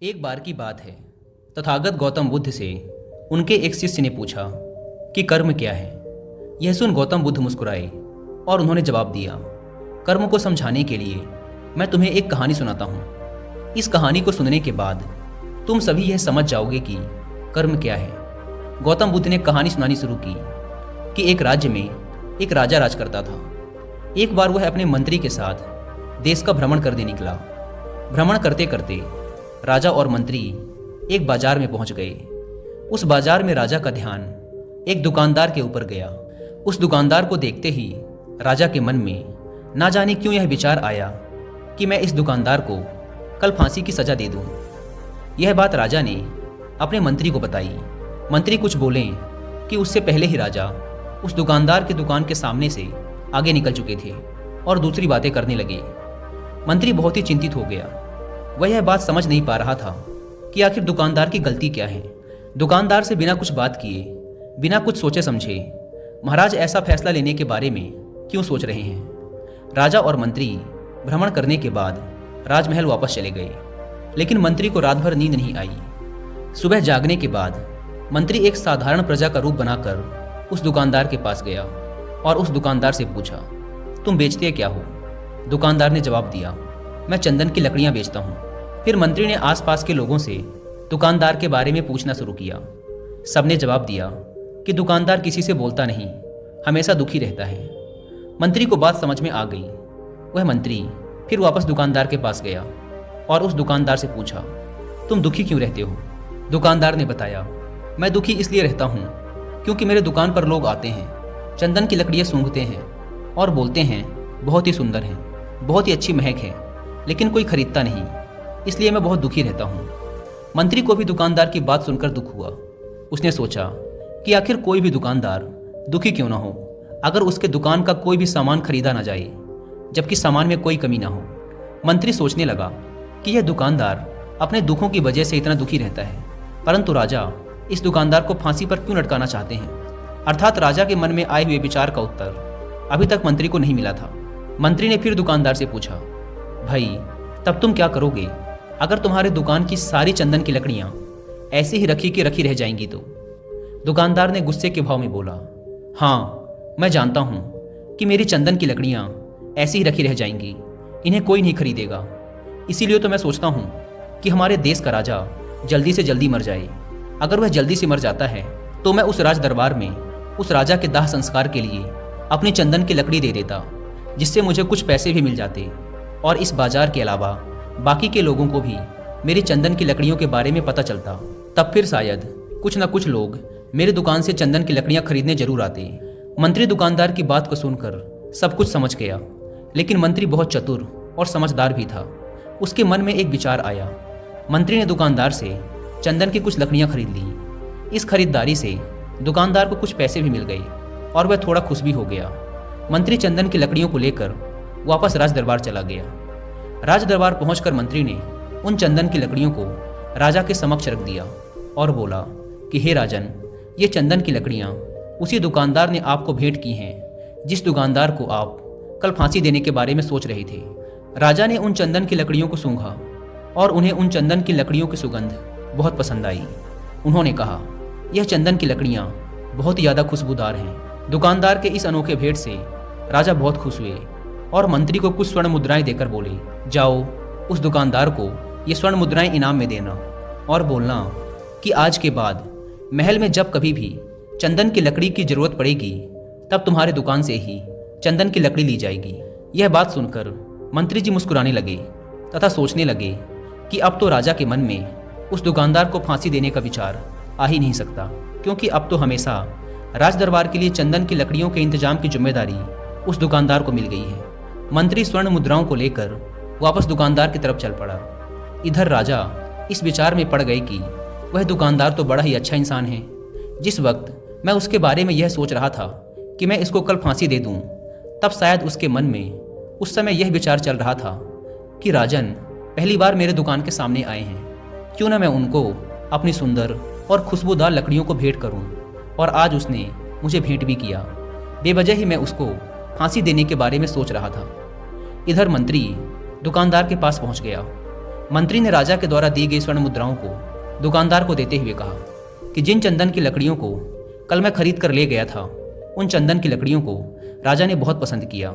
एक बार की बात है। तथागत गौतम बुद्ध से उनके एक शिष्य ने पूछा कि कर्म क्या है। यह सुन गौतम बुद्ध मुस्कुराए और उन्होंने जवाब दिया, कर्म को समझाने के लिए मैं तुम्हें एक कहानी सुनाता हूँ। इस कहानी को सुनने के बाद तुम सभी यह समझ जाओगे कि कर्म क्या है। गौतम बुद्ध ने कहानी सुनानी शुरू की कि एक राज्य में एक राजा राज करता था। एक बार वह अपने मंत्री के साथ देश का भ्रमण करने निकला। भ्रमण करते करते राजा और मंत्री एक बाजार में पहुंच गए। उस बाजार में राजा का ध्यान एक दुकानदार के ऊपर गया। उस दुकानदार को देखते ही राजा के मन में ना जाने क्यों यह विचार आया कि मैं इस दुकानदार को कल फांसी की सजा दे दूं। यह बात राजा ने अपने मंत्री को बताई। मंत्री कुछ बोले कि उससे पहले ही राजा उस दुकानदार की दुकान के सामने से आगे निकल चुके थे और दूसरी बातें करने लगे। मंत्री बहुत ही चिंतित हो गया। वह यह बात समझ नहीं पा रहा था कि आखिर दुकानदार की गलती क्या है। दुकानदार से बिना कुछ बात किए, बिना कुछ सोचे समझे महाराज ऐसा फैसला लेने के बारे में क्यों सोच रहे हैं। राजा और मंत्री भ्रमण करने के बाद राजमहल वापस चले गए, लेकिन मंत्री को रात भर नींद नहीं आई। सुबह जागने के बाद मंत्री एक साधारण प्रजा का रूप बनाकर उस दुकानदार के पास गया और उस दुकानदार से पूछा, तुम बेचते क्या हो? दुकानदार ने जवाब दिया, मैं चंदन की लकड़ियां बेचता हूँ। फिर मंत्री ने आसपास के लोगों से दुकानदार के बारे में पूछना शुरू किया। सबने जवाब दिया कि दुकानदार किसी से बोलता नहीं, हमेशा दुखी रहता है। मंत्री को बात समझ में आ गई। वह मंत्री फिर वापस दुकानदार के पास गया और उस दुकानदार से पूछा, तुम दुखी क्यों रहते हो? दुकानदार ने बताया, मैं दुखी इसलिए रहता हूँ क्योंकि मेरे दुकान पर लोग आते हैं, चंदन की लकड़ियाँ सूंघते हैं और बोलते हैं बहुत ही सुंदर है, बहुत ही अच्छी महक है, लेकिन कोई खरीदता नहीं, इसलिए मैं बहुत दुखी रहता हूँ। मंत्री को भी दुकानदार की बात सुनकर दुख हुआ। उसने सोचा कि आखिर कोई भी दुकानदार दुखी क्यों ना हो अगर उसके दुकान का कोई भी सामान खरीदा ना जाए, जबकि सामान में कोई कमी ना हो। मंत्री सोचने लगा कि यह दुकानदार अपने दुखों की वजह से इतना दुखी रहता है, परंतु राजा इस दुकानदार को फांसी पर क्यों लटकाना चाहते हैं। अर्थात राजा के मन में आए हुए विचार का उत्तर अभी तक मंत्री को नहीं मिला था। मंत्री ने फिर दुकानदार से पूछा, भाई तब तुम क्या करोगे अगर तुम्हारे दुकान की सारी चंदन की लकड़ियां ऐसे ही रखी की रखी रह जाएंगी तो? दुकानदार ने गुस्से के भाव में बोला, हाँ मैं जानता हूँ कि मेरी चंदन की लकड़ियां ऐसी ही रखी रह जाएंगी, इन्हें कोई नहीं खरीदेगा। इसीलिए तो मैं सोचता हूँ कि हमारे देश का राजा जल्दी से जल्दी मर जाए। अगर वह जल्दी से मर जाता है तो मैं उस राज दरबार में उस राजा के दाह संस्कार के लिए अपनी चंदन की लकड़ी दे देता, जिससे मुझे कुछ पैसे भी मिल जाते और इस बाजार के अलावा बाकी के लोगों को भी मेरी चंदन की लकड़ियों के बारे में पता चलता। तब फिर शायद कुछ न कुछ लोग मेरी दुकान से चंदन की लकड़ियां खरीदने जरूर आते। मंत्री दुकानदार की बात को सुनकर सब कुछ समझ गया, लेकिन मंत्री बहुत चतुर और समझदार भी था। उसके मन में एक विचार आया। मंत्री ने दुकानदार से चंदन की कुछ लकड़ियां खरीद ली। इस खरीदारी से दुकानदार को कुछ पैसे भी मिल गए और वह थोड़ा खुश भी हो गया। मंत्री चंदन की लकड़ियों को लेकर वापस राज दरबार चला गया। राज दरबार पहुंचकर मंत्री ने उन चंदन की लकड़ियों को राजा के समक्ष रख दिया और बोला कि हे राजन, ये चंदन की लकड़ियां उसी दुकानदार ने आपको भेंट की हैं जिस दुकानदार को आप कल फांसी देने के बारे में सोच रहे थे। राजा ने उन चंदन की लकड़ियों को सूंघा और उन्हें उन चंदन की लकड़ियों की सुगंध बहुत पसंद आई। उन्होंने कहा, यह चंदन की लकड़ियां बहुत ही ज़्यादा खुशबूदार हैं। दुकानदार के इस अनोखे भेंट से राजा बहुत खुश हुए और मंत्री को कुछ स्वर्ण मुद्राएं देकर बोले, जाओ उस दुकानदार को ये स्वर्ण मुद्राएं इनाम में देना और बोलना कि आज के बाद महल में जब कभी भी चंदन की लकड़ी की जरूरत पड़ेगी तब तुम्हारे दुकान से ही चंदन की लकड़ी ली जाएगी। यह बात सुनकर मंत्री जी मुस्कुराने लगे तथा सोचने लगे कि अब तो राजा के मन में उस दुकानदार को फांसी देने का विचार आ ही नहीं सकता, क्योंकि अब तो हमेशा राज दरबार के लिए चंदन की लकड़ियों के इंतजाम की जिम्मेदारी उस दुकानदार को मिल गई है। मंत्री स्वर्ण मुद्राओं को लेकर वापस दुकानदार की तरफ चल पड़ा। इधर राजा इस विचार में पड़ गए कि वह दुकानदार तो बड़ा ही अच्छा इंसान है। जिस वक्त मैं उसके बारे में यह सोच रहा था कि मैं इसको कल फांसी दे दूं, तब शायद उसके मन में उस समय यह विचार चल रहा था कि राजन पहली बार मेरे दुकान के सामने आए हैं, क्यों ना मैं उनको अपनी सुंदर और खुशबूदार लकड़ियों को भेंट करूं। और आज उसने मुझे भेंट भी किया। बेवजह ही मैं उसको फांसी देने के बारे में सोच रहा था। इधर मंत्री दुकानदार के पास पहुंच गया। मंत्री ने राजा के द्वारा दी गई स्वर्ण मुद्राओं को दुकानदार को देते हुए कहा कि जिन चंदन की लकड़ियों को कल मैं खरीद कर ले गया था, उन चंदन की लकड़ियों को राजा ने बहुत पसंद किया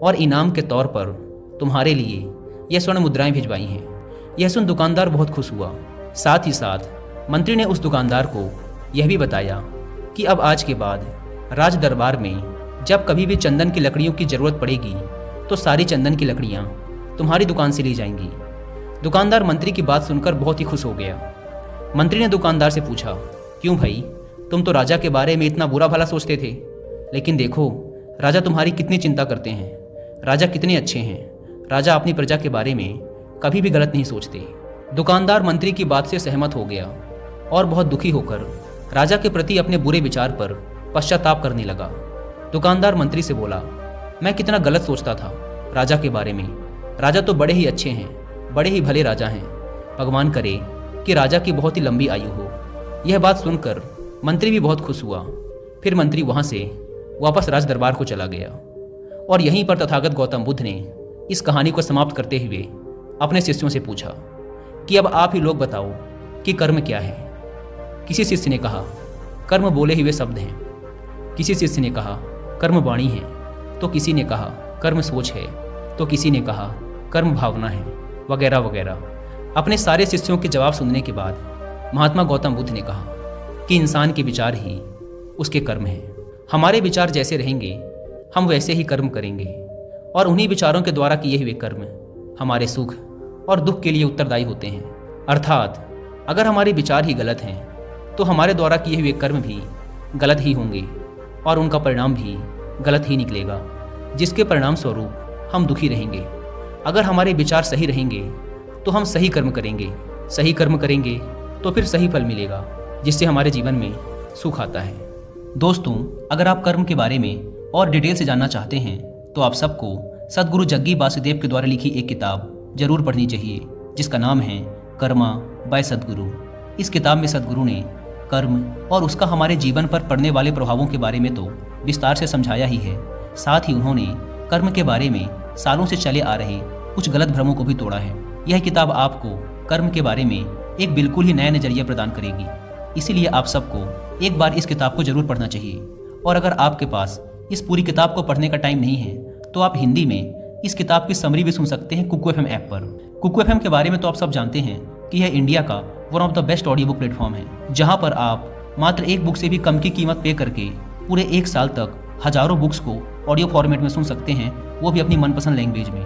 और इनाम के तौर पर तुम्हारे लिए यह स्वर्ण मुद्राएं भिजवाई हैं। यह सुन दुकानदार बहुत खुश हुआ। साथ ही साथ मंत्री ने उस दुकानदार को यह भी बताया कि अब आज के बाद राज दरबार में जब कभी भी चंदन की लकड़ियों की ज़रूरत पड़ेगी तो सारी चंदन की लकड़ियाँ तुम्हारी दुकान से ली जाएंगी। दुकानदार मंत्री की बात सुनकर बहुत ही खुश हो गया। मंत्री ने दुकानदार से पूछा, क्यों भाई, तुम तो राजा के बारे में इतना बुरा भला सोचते थे, लेकिन देखो राजा तुम्हारी कितनी चिंता करते हैं, राजा कितने अच्छे हैं, राजा अपनी प्रजा के बारे में कभी भी गलत नहीं सोचते। दुकानदार मंत्री की बात से सहमत हो गया और बहुत दुखी होकर राजा के प्रति अपने बुरे विचार पर पश्चाताप करने लगा। दुकानदार मंत्री से बोला, मैं कितना गलत सोचता था राजा के बारे में, राजा तो बड़े ही अच्छे हैं, बड़े ही भले राजा हैं, भगवान करे कि राजा की बहुत ही लंबी आयु हो। यह बात सुनकर मंत्री भी बहुत खुश हुआ। फिर मंत्री वहाँ से वापस राज दरबार को चला गया और यहीं पर तथागत गौतम बुद्ध ने इस कहानी को समाप्त करते हुए अपने शिष्यों से पूछा कि अब आप ही लोग बताओ कि कर्म क्या है। किसी शिष्य ने कहा, कर्म बोले हुए शब्द हैं। किसी शिष्य ने कहा, कर्म वाणी है। तो किसी ने कहा, कर्म सोच है। तो किसी ने कहा, कर्म भावना है, वगैरह वगैरह। अपने सारे शिष्यों के जवाब सुनने के बाद महात्मा गौतम बुद्ध ने कहा कि इंसान के विचार ही उसके कर्म हैं। हमारे विचार जैसे रहेंगे हम वैसे ही कर्म करेंगे और उन्हीं विचारों के द्वारा किए हुए कर्म हमारे सुख और दुख के लिए उत्तरदायी होते हैं। अर्थात अगर हमारे विचार ही गलत हैं तो हमारे द्वारा किए हुए कर्म भी गलत ही होंगे और उनका परिणाम भी गलत ही निकलेगा, जिसके परिणाम स्वरूप हम दुखी रहेंगे। अगर हमारे विचार सही रहेंगे तो हम सही कर्म करेंगे, सही कर्म करेंगे तो फिर सही फल मिलेगा, जिससे हमारे जीवन में सुख आता है। दोस्तों, अगर आप कर्म के बारे में और डिटेल से जानना चाहते हैं तो आप सबको सद्गुरु जग्गी वासुदेव के द्वारा लिखी एक किताब जरूर पढ़नी चाहिए, जिसका नाम है कर्मा बाय सद्गुरु। इस किताब में सद्गुरु ने कर्म और उसका हमारे जीवन पर पड़ने वाले प्रभावों के बारे में तो विस्तार से समझाया ही है, साथ ही उन्होंने कर्म के बारे में सालों से चले आ रहे कुछ गलत भ्रमों को भी तोड़ा है। यह किताब आपको कर्म के बारे में एक बिल्कुल ही नया नजरिया प्रदान करेगी। इसीलिए आप सबको एक बार इस किताब को जरूर पढ़ना चाहिए। और अगर आपके पास इस पूरी किताब को पढ़ने का टाइम नहीं है तो आप हिंदी में इस किताब की समरी भी सुन सकते हैं कुकू एफएम ऐप पर। कुकू एफएम के बारे में तो आप सब जानते हैं कि यह इंडिया का one of the best audio book platform है, जहां पर आप मात्र एक बुक से भी कम की कीमत पे करके पूरे एक साल तक हजारों बुक्स को ऑडियो फॉर्मेट में सुन सकते हैं, वो भी अपनी मनपसंद लैंग्वेज में।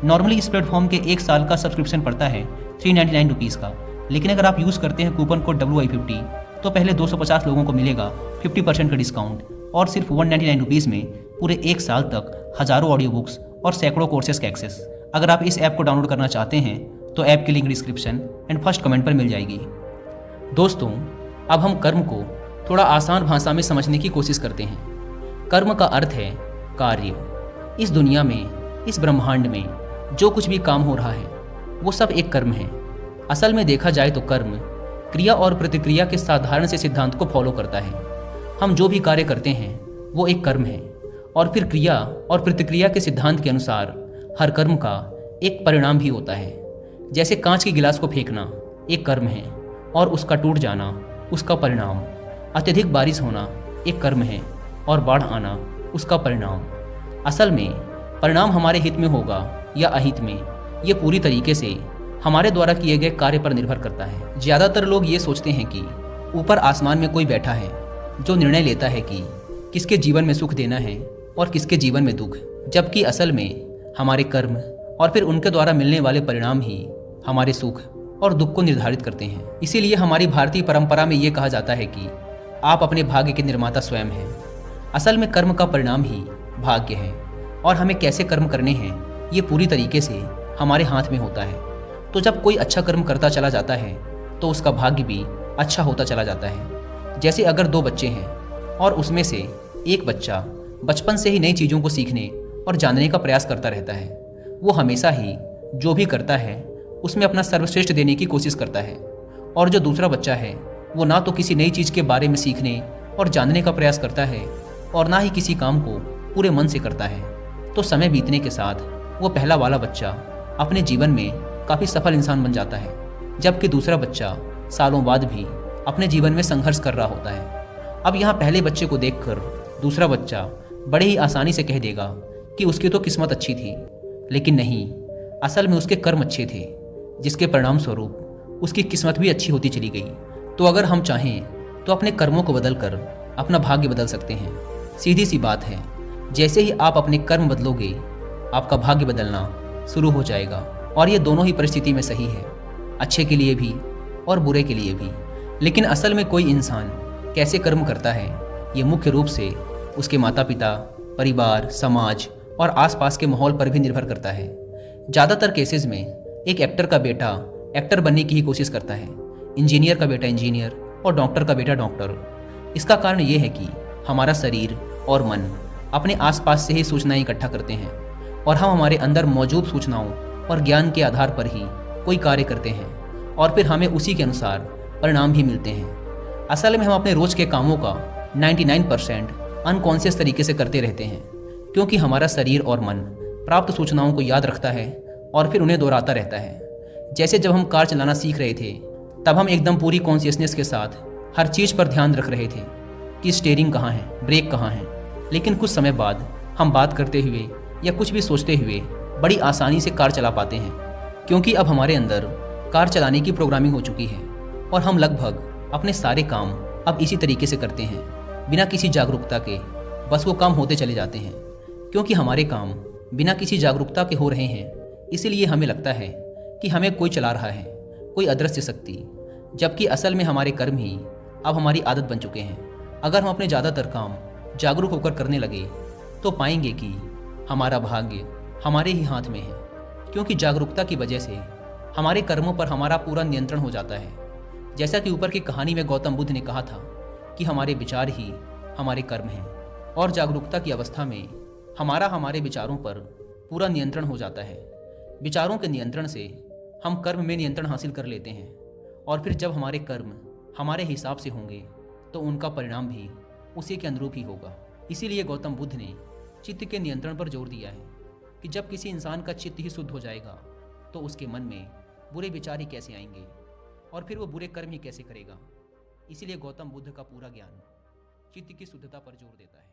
नॉर्मली इस प्लेटफॉर्म के एक साल का सब्सक्रिप्शन पड़ता है 399 रुपीज़ का, लेकिन अगर आप यूज़ करते हैं कूपन कोड WI50 तो पहले 250 लोगों को मिलेगा 50% का डिस्काउंट और सिर्फ 199 रुपीज़ में पूरे एक साल तक हजारों ऑडियो बुक्स और सैकड़ों कोर्सेज का एक्सेस। अगर आप इस ऐप को डाउनलोड करना चाहते हैं तो ऐप की link description and first comment पर मिल जाएगी। दोस्तों, अब हम कर्म को थोड़ा आसान भाषा में समझने की कोशिश करते हैं। कर्म का अर्थ है कार्य। इस दुनिया में, इस ब्रह्मांड में जो कुछ भी काम हो रहा है वो सब एक कर्म है। असल में देखा जाए तो कर्म क्रिया और प्रतिक्रिया के साधारण से सिद्धांत को फॉलो करता है। हम जो भी कार्य करते हैं वो एक कर्म है और फिर क्रिया और प्रतिक्रिया के सिद्धांत के अनुसार हर कर्म का एक परिणाम भी होता है। जैसे कांच के गिलास को फेंकना एक कर्म है और उसका टूट जाना उसका परिणाम, अत्यधिक बारिश होना एक कर्म है और बाढ़ आना उसका परिणाम। असल में परिणाम हमारे हित में होगा या अहित में, ये पूरी तरीके से हमारे द्वारा किए गए कार्य पर निर्भर करता है। ज़्यादातर लोग ये सोचते हैं कि ऊपर आसमान में कोई बैठा है जो निर्णय लेता है कि किसके जीवन में सुख देना है और किसके जीवन में दुख, जबकि असल में हमारे कर्म और फिर उनके द्वारा मिलने वाले परिणाम ही हमारे सुख और दुख को निर्धारित करते हैं। इसीलिए हमारी भारतीय परंपरा में ये कहा जाता है कि आप अपने भाग्य के निर्माता स्वयं हैं। असल में कर्म का परिणाम ही भाग्य है और हमें कैसे कर्म करने हैं ये पूरी तरीके से हमारे हाथ में होता है। तो जब कोई अच्छा कर्म करता चला जाता है तो उसका भाग्य भी अच्छा होता चला जाता है। जैसे अगर दो बच्चे हैं और उसमें से एक बच्चा बचपन से ही नई चीज़ों को सीखने और जानने का प्रयास करता रहता है, वो हमेशा ही जो भी करता है उसमें अपना सर्वश्रेष्ठ देने की कोशिश करता है, और जो दूसरा बच्चा है वो ना तो किसी नई चीज़ के बारे में सीखने और जानने का प्रयास करता है और ना ही किसी काम को पूरे मन से करता है। तो समय बीतने के साथ वो पहला वाला बच्चा अपने जीवन में काफ़ी सफल इंसान बन जाता है, जबकि दूसरा बच्चा सालों बाद भी अपने जीवन में संघर्ष कर रहा होता है। अब यहाँ पहले बच्चे को देखकर दूसरा बच्चा बड़े ही आसानी से कह देगा कि उसकी तो किस्मत अच्छी थी, लेकिन नहीं, असल में उसके कर्म अच्छे थे, जिसके परिणाम स्वरूप उसकी किस्मत भी अच्छी होती चली गई। तो अगर हम चाहें तो अपने कर्मों को बदल कर अपना भाग्य बदल सकते हैं। सीधी सी बात है, जैसे ही आप अपने कर्म बदलोगे, आपका भाग्य बदलना शुरू हो जाएगा। और ये दोनों ही परिस्थिति में सही है, अच्छे के लिए भी और बुरे के लिए भी। लेकिन असल में कोई इंसान कैसे कर्म करता है, ये मुख्य रूप से उसके माता पिता, परिवार, समाज और आसपास के माहौल पर भी निर्भर करता है। ज़्यादातर केसेस में एक एक्टर का बेटा एक्टर बनने की ही कोशिश करता है, इंजीनियर का बेटा इंजीनियर और डॉक्टर का बेटा डॉक्टर। इसका कारण ये है कि हमारा शरीर और मन अपने आसपास से ही सूचनाएं इकट्ठा करते हैं और हम हमारे अंदर मौजूद सूचनाओं और ज्ञान के आधार पर ही कोई कार्य करते हैं और फिर हमें उसी के अनुसार परिणाम भी मिलते हैं। असल में हम अपने रोज के कामों का 99% अनकॉन्शियस तरीके से करते रहते हैं, क्योंकि हमारा शरीर और मन प्राप्त सूचनाओं को याद रखता है और फिर उन्हें दोहराता रहता है। जैसे जब हम कार चलाना सीख रहे थे, तब हम एकदम पूरी कॉन्शियसनेस के साथ हर चीज़ पर ध्यान रख रहे थे कि स्टीयरिंग कहाँ है, ब्रेक कहाँ है। लेकिन कुछ समय बाद हम बात करते हुए या कुछ भी सोचते हुए बड़ी आसानी से कार चला पाते हैं, क्योंकि अब हमारे अंदर कार चलाने की प्रोग्रामिंग हो चुकी है और हम लगभग अपने सारे काम अब इसी तरीके से करते हैं, बिना किसी जागरूकता के। बस वो काम होते चले जाते हैं, क्योंकि हमारे काम बिना किसी जागरूकता के हो रहे हैं। इसीलिए हमें लगता है कि हमें कोई चला रहा है, कोई अदृश्य शक्ति, जबकि असल में हमारे कर्म ही अब हमारी आदत बन चुके हैं। अगर हम अपने ज़्यादातर काम जागरूक होकर करने लगे तो पाएंगे कि हमारा भाग्य हमारे ही हाथ में है, क्योंकि जागरूकता की वजह से हमारे कर्मों पर हमारा पूरा नियंत्रण हो जाता है। जैसा कि ऊपर की कहानी में गौतम बुद्ध ने कहा था कि हमारे विचार ही हमारे कर्म हैं, और जागरूकता की अवस्था में हमारे विचारों पर पूरा नियंत्रण हो जाता है। विचारों के नियंत्रण से हम कर्म में नियंत्रण हासिल कर लेते हैं, और फिर जब हमारे कर्म हमारे हिसाब से होंगे तो उनका परिणाम भी उसी के अनुरूप ही होगा। इसीलिए गौतम बुद्ध ने चित्त के नियंत्रण पर जोर दिया है कि जब किसी इंसान का चित्त ही शुद्ध हो जाएगा तो उसके मन में बुरे विचार ही कैसे आएंगे और फिर वो बुरे कर्म ही कैसे करेगा। इसीलिए गौतम बुद्ध का पूरा ज्ञान चित्त की शुद्धता पर जोर देता है।